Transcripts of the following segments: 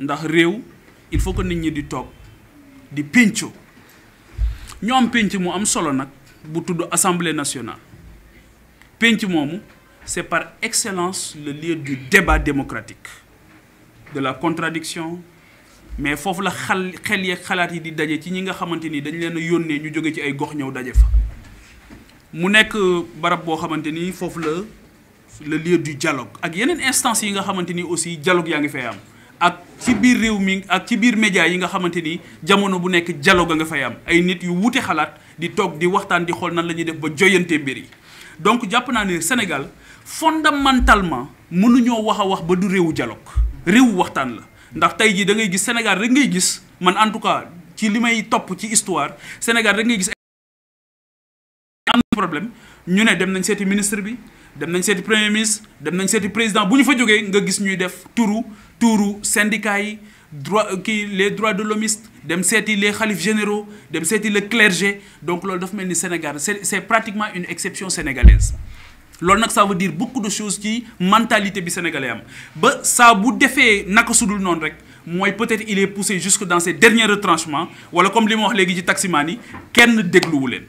ndax réew il faut que nit ñi di toog di pénco ñu am pénc mu am solo nag bu tudd Assemblée nationale pénc moomu c'est par excellence le lieu du débat démocratique de la contradiction mais foofu la xel yeeg xalaat yi di daje ci ñi nga xamante ni dañ leen a yónnee ñu jóge ci ay gox ñëw daje fa mu nekk barab boo xamante ni foofu la le lieu du dialogue ak yeneen instances yi nga xamante ni aussi dialogue yaa ngi fay am ak ci biir réew mi ak ci biir média yi nga xamante ni jamono bu nekk dialogue nga fay am ay nit yu wuute xalaat di toog di waxtaan di xool nan la ñuy def ba joyante mbir yi donc jàpp naa ne Sénégal fondamentalement mënuñoo wax a wax ba du réewu dialogue réewu waxtaan la ndax tey jii da ngay gis Sénégal rek ngay gis man en tout cas ci li may topp ci histoire Sénégal rek ngay gis am problème ñu ne dem nañ seeti ministre bi dem nañ seeti premier ministre dem nañ seeti président bu ñu fa jógee nga gis ñuy def tuuru syndicats yi les droits de l'hommiste dem seeti les khalifes généraux dem seeti le clergé donc loolu dafa mel ni Sénégal c'est pratiquement une exception sénégalaise loolu nag ça veut dire beaucoup de choses ci mentalité bi sénégalais am ba saa bu defee naka sudul noonu rek mooy peut-être il est poussé jusque dans ses derniers retranchements wala comme li ma wax léegi ci taximaan yi kenn dégluwu leen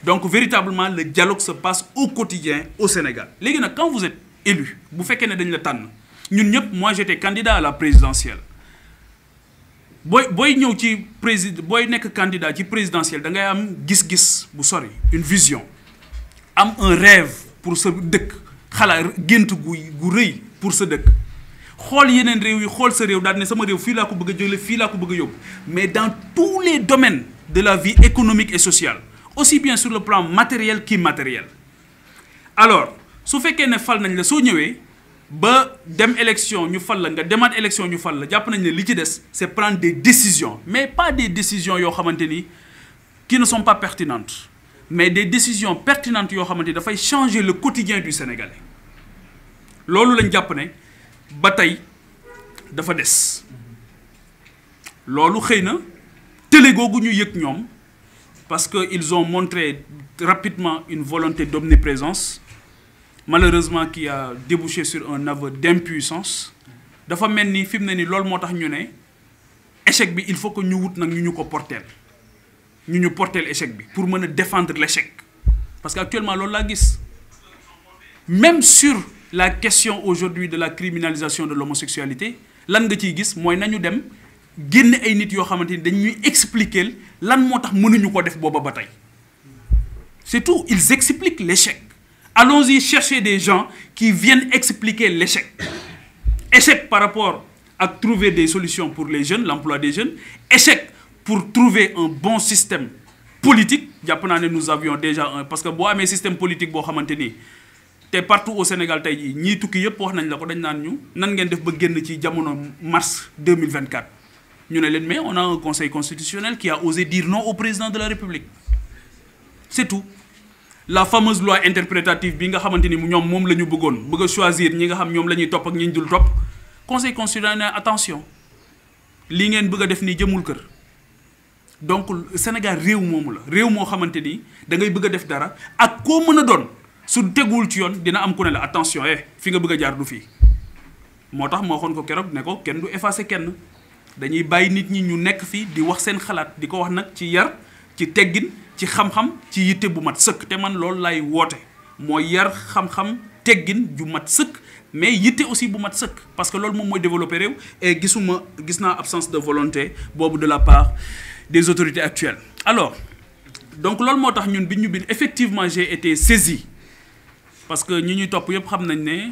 donc véritablement le dialogue se passe au quotidien au Sénégal léegi nag quand vous êtes élu bu fekkee ne dañ la tànn ñun ñëpp moi j'étais candidat à la présidentielle booy ñëw ci booy nekk candidat ci présidentielle da ngay am gis-gis bu sori une vision am un rêve pour sa dëkk xalaat gént gu rëy pour sa dëkk xool yeneen réew yi xool sa réew daal ne sama réew fii laa ko bëgg a jële fii laa ko bëgg a yóbbu mais dans tous les domaines de la vie économique et sociale aussi bien sur le plan matériel qu'immatériel alors su fekkee ne fal nañ la soo ñëwee ba dem élection ñu fal la nga demaat élection ñu fal la jàpp nañ ne li ci des c'est prendre des décisions mais pas des décisions yoo xamante ni qui ne sont pas pertinentes mais des décisions pertinentes yoo xamante ni dafay changer le quotidien du Sénégalais loolu lañ jàpp ne ba tey dafa des loolu xëy na télé googu ñu yëg ñoom parce que ils ont montré rapidement une volonté d'omniprésence malheureusement qui a débouché sur un aveu d'impuissance dafa mel ni fi mu ne ni loolu moo tax ñu ne échec bi il faut que ñu wut nag ñu ko porteel ñu porteel échec bi pour mën a défendre l'échec parce que actuellement loolu laa gis même sur la question aujourd'hui de la criminalisation de l'homosexualité lan nga ciy gis mooy nañu dem génne ay nit yoo xamante ni dañuy expliquer lan moo tax mënuñu ko def booba ba tey c'est tout ils expliquent l'échec allons-y chercher des gens qui viennent expliquer l'échec échec par rapport à trouver des solutions pour les jeunes l'emploi des jeunes échec pour trouver un bon système politique jàpp naa ne nous avions déjà un parce que boo amee système politique boo xamante ni te partout au Sénégal tey jii ñii tukki yëpp wax nañ la ko dañ naan ñu nan ngeen def ba génn ci jamono mars 2024 ñu ne leen mais on a un conseil constitutionnel qui a osé dire non au président de la République c'est tout la fameuse loi interprétative bi nga xamante ni ñoom moom la ñu bëgg a choisir ñi nga xam ñoom la ñuy topp ak ñi ñu dul topp conseil constitutionnel attention lii ngeen bëgg a def nii jëmul kër donc Sénégal réew moomu la réew moo xamante ni da ngay bëgg a def dara ak koo mën a doon su teguwul ci yoon dina am ku ne la attention fi nga bëgg a jaar du fii moo tax moo waxoon ko keroog ne ko kenn du effacer kenn dañuy bàyyi nit ñi ñu nekk fii di wax seen xalaat di ko wax nag ci yar ci teggin ci xam-xam ci yitte bu mat sëkk te man loolu lay woote mooy yar xam-xam teggin ju mat sëkk mais yitte aussi bu mat sëkk parce que loolu moom mooy développer réew et gis naa absence de volonté boobu de la part des autorités actuelles alors donc loolu moo tax ñun bi ñu bind effectivement j'ai été saisi parce que ñi ñuy topp yëpp xam nañ ne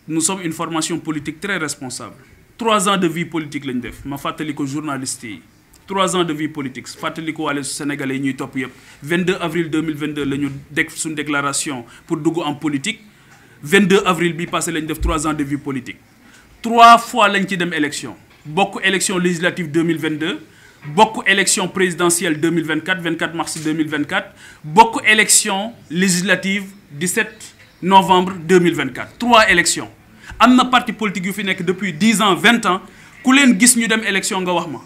nous sommes une formation politique très responsable 3 ans de vie politique lañ def ma fàttali ko journalistes yi 3 ans de vie politique fàttali ko wàlle sénégalais yi ñuy topp yëpp 22 avril 2022 la ñu def suñu déclaration pour dugg en politique 22 avril bi passé lañ def 3 ans de vie politique 3 fois lañ ci dem élection bokk élection législative 2022 bokk élection présidentielle 2024 24 mars 2024 bokk élection législative 17 novembre 2024 3 élections am na parti politique yu fi nekk depuis 10 ans 20 ans ku leen gis ñu dem élection nga wax ma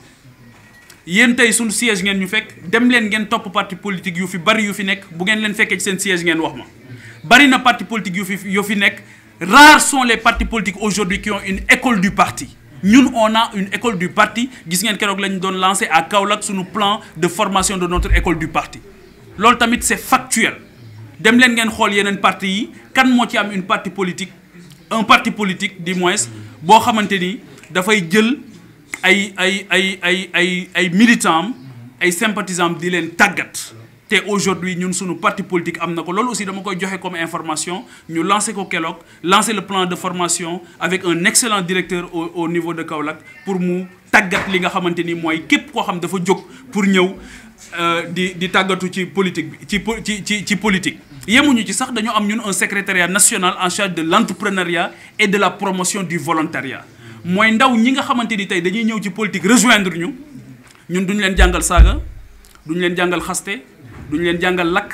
yéen tey suñu siège ngeen ñu fekk dem leen ngeen topp parti politique yu fi bari yu fi nekk bu ngeen leen fekkee ci seen siège ngeen wax ma bari na parti politique yu fi nekk rares sont les partis politiques aujourd'hui qui ont une école du parti ñun on a une école du parti gis ngeen keroog lañ doon lancé à Kaolack suñu plan de formation de notre école du parti loolu tamit c'est factuel dem leen ngeen xool yeneen parti yi kan moo ci am une parti politique un parti politique du moins boo xamante ni dafay jël ay militants ay sympathisants di leen tàggat te aujourd'hui ñun suñu parti politique am na ko loolu aussi dama koy joxe comme information ñu lancer ko keroog lancer le plan de formation avec un excellent directeur au niveau de Kaolack pour mu tàggat li nga xamante ni mooy képp koo xam dafa jóg pour ñëw di tàggatu ci politique bi ci politique. yemuñu ci sax dañu am ñun un secrétariat national en charge de l'entrepreneuriat et de la promotion du volontariat mooy ndaw ñi nga xamante ni tey dañuy ñëw ci politique rejoindre ñu ñun duñu leen jàngal saaga duñu leen jàngal xaste duñu leen jàngal lakk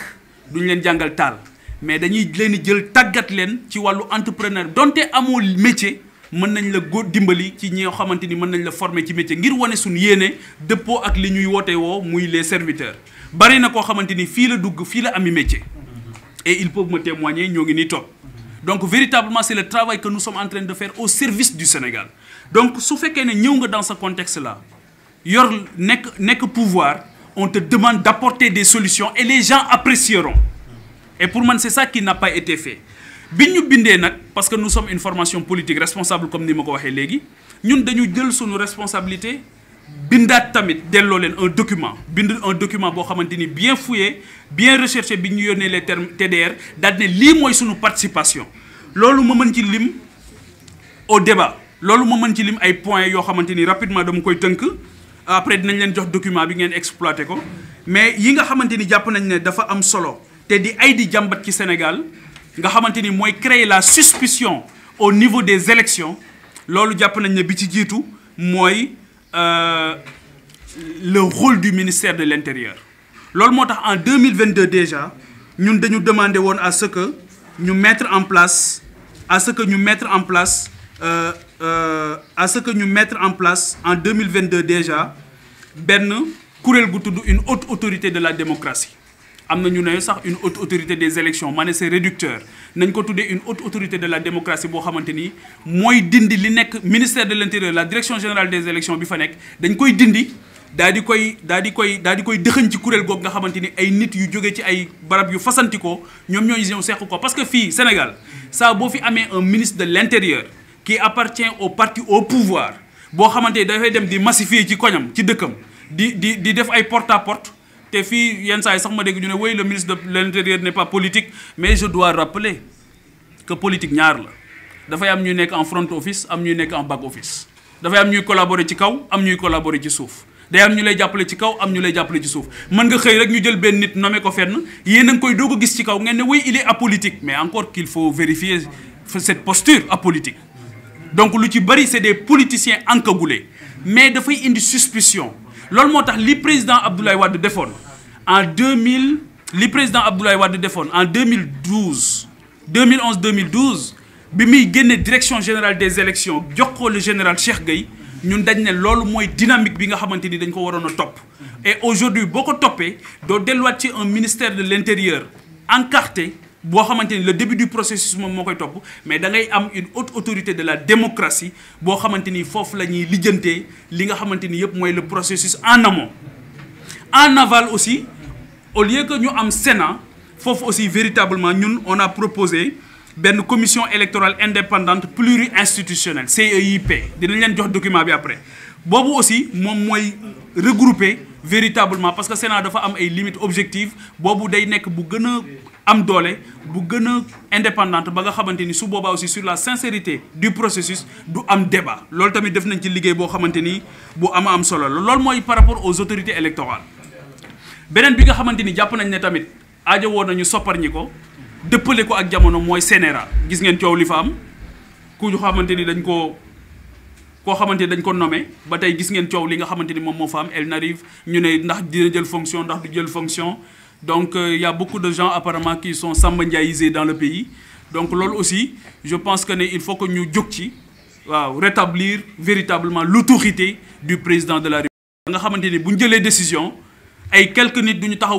duñu leen jàngal taal mais dañuy leen di jël tàggat leen ci wàllu entrepreneur donte amoo métier mën nañ la dimbali ci ñi nga xamante ni mën nañ la former ci métier ngir wane suñu yéene dëppoo ak li ñuy woote woo muy les serviteurs bari na koo xamante ni fii la dugg fii la ami métier et ils peuvent me témoigner ñoo ngi nii toog donc véritablement c'est le travail que nous sommes en train de faire au service du Sénégal donc su fekkee ne ñëw nga dans ce contexte là yor nekk pouvoir on te demande d'apporter des solutions et les gens apprécieront et pour man c'est ça qui n'a pas été fait bi ñu bindee nag parce que nous sommes une formation politique responsable comme ni ma ko waxee léegi ñun dañu jël suñu responsabilité bindaat tamit delloo leen un document boo xamante ni bien fouillé bien recherché bi ñu yónnee les termes TDR daal ne lii mooy suñu participation loolu ma mën ci lim au débat loolu ma mën ci lim ay points yoo xamante ni rapidement dama koy tënk après dinañ leen jox document bi ngeen exploité ko mais yi nga xamante ni jàpp nañ ne dafa am solo te di jàmbat ci Sénégal nga xamante ni mooy créer la suspicion au niveau des élections loolu jàpp nañ ne bi ci jiitu mooy le rôle du ministère de l'Intérieur loolu moo tax en 2022 déjà ñun dañu demandé woon à ce que ñu mettre en place en 2022 déjà benn kuréel gu tudd une haute autorité de la démocratie am na ñu ne sax une haute autorité des élections ma ne c'est réducteur nañ ko tuddee une haute autorité de la démocratie boo xamante ni mooy dindi li nekk ministère de l'intérieur la direction générale des élections bi fa nekk dañ koy dindi daal di koy dëxëñ ci kuréel googu nga xamante ni ay nit yu jógee ci ay barab yu fasantikoo ñoom ñooy ñëw seq ko parce que fii Sénégal saa boo fi amee un ministre de l'intérieur qui appartient au parti au pouvoir boo xamante ni dafay dem di massifier ci koñam ci dëkkam di def ay porte à porte te fii yenn saa yi sax ma dégg ñu ne oui le ministre de l'intérieur n'est pas politique mais je dois rappeler que politique ñaar la dafay am ñuy nekk en front office am ñuy nekk en back office dafay am ñuy collaborer ci kaw am ñuy collaborer ci suuf day am ñu lay jàppale ci kaw am ñu lay jàppale ci suuf mën nga xëy rek ñu jël benn nit nommé ko fenn yéen a ngi koy doog a gis ci kaw ngeen ne oui il est apolitique mais encore qu'il faut vérifier cette posture apolitique donc lu ci bari c'est des politiciens encagoulés mais dafay indi suspicion loolu moo tax li président Abdoulaye Wade defoon en 2011 bi muy génne direction générale des élections jox ko le général Cheikh Gueye ñun dañ ne loolu mooy dynamique bi nga xamante ni dañ ko waroon a topp et aujourd'hui boo ko toppee doo delluwaat ci un ministère de l'intérieur encarté boo xamante ni le début du processus moom moo koy topp mais da ngay am une haute autorité de la démocratie boo xamante ni foofu la ñuy lijjantee li nga xamante ni yëpp mooy le processus en amont en aval aussi au lieu que ñu am Sénat foofu aussi véritablement ñun on a proposé benn commission électorale indépendante pluri-institutionnelle CEIP dinañ leen jox document bi après boobu aussi moom mooy regrouper véritablement parce que Sénat dafa am ay limites objectives boobu day nekk bu gën a am doole bu gën a indépendante ba nga xamante ni su boobaa aussi sur la sincérité du processus du am débat loolu tamit def nañ ci liggéey boo xamante ni bu am solo la loolu mooy par rapport aux autorités électorales beneen bi nga xamante ni jàpp nañ ne tamit aajo woon nañu sopparñi ko dëppale ko ak jamono mooy CNRA gis ngeen coow li fa am ku ñu xamante ni dañ ko nommé ba tey gis ngeen coow li nga xamante ni moom moo fa am elle n'arrive ñu ne ndax dina jël fonction ndax du jël fonction donc il y a beaucoup de gens apparemment qui sont Samba Ndiaïsés dans le pays donc loolu aussi je pense que ne il faut que ñu jóg ci waaw rétablir véritablement l'autorité du président de la République nga xamante ni bu ñu jëlee décision ay quelques nit duñu taxaw